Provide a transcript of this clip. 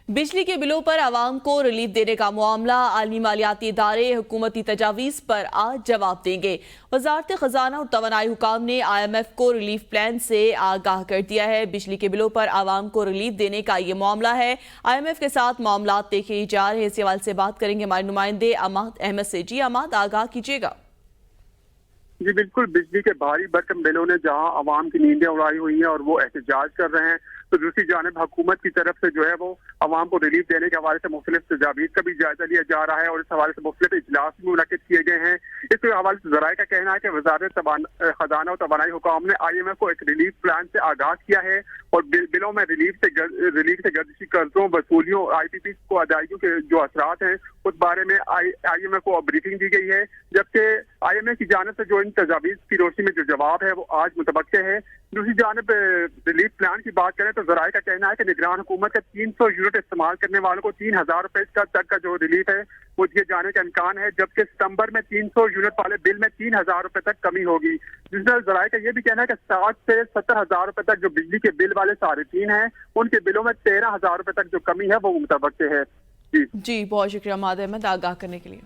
बिजली के बिलों पर आवाम को रिलीफ देने का मामला, आलमी मालियाती इदारे हुकूमती तजावीज़ पर आज जवाब देंगे। वजारत खजाना और तवानाई हुकाम ने IMF को रिलीफ प्लान से आगाह कर दिया है। बिजली के बिलों पर आवाम को रिलीफ देने का ये मामला है। IMF के साथ मामला देखे जा रहे हैं। इस हवाले से बात करेंगे हमारे नुमाइंदे अमाद अहमद से। जी अमाद, आगाह कीजिएगा। जी बिल्कुल, बिजली के भारी भरकम बिलों ने जहां आवाम की नींदें उड़ाई हुई हैं और वो एहतजाज कर रहे हैं, तो दूसरी जानिब हुकूमत की तरफ से जो है वो आवाम को रिलीफ देने के हवाले से मुख्तलिफ तजावीज़ का भी जायजा लिया जा रहा है और इस हवाले से मुख्तलिफ इजलास भी मुनक्किद किए गए हैं। इस हवाले से ज़राए का कहना है कि वजारत खजाना और तवानाई हुकाम ने IMF को एक रिलीफ प्लान से आगाह किया है और बिलों में रिलीफ से गर्दिशी कर्जों, वसूलियों और IPP को अदायगियों के जो असरात हैं उस बारे में IMF को ब्रीफिंग दी गई है। जबकि IMF की जानिब से जो इन तजावीज़ की रोशनी में जो जवाब है वो आज मुतवक्के है। दूसरी जानिब रिलीफ प्लान की बात करें तो ज़राए का कहना है कि निगरान हुकूमत के 300 यूनिट इस्तेमाल करने वालों को 3000 रुपए तक का जो रिलीफ है वो दिए जाने का इम्कान है, जबकि सितंबर में 300 यूनिट वाले बिल में 3000 रुपए तक कमी होगी। जिसमें ज़राए का ये भी कहना है कि 60 से 70,000 रुपए तक जो बिजली के बिल वाले सारिफीन हैं उनके बिलों में 13,000 रुपए तक जो कमी है वो मुतवक्के है। जी बहुत शुक्रिया अमाद अहमद आगाह करने के लिए।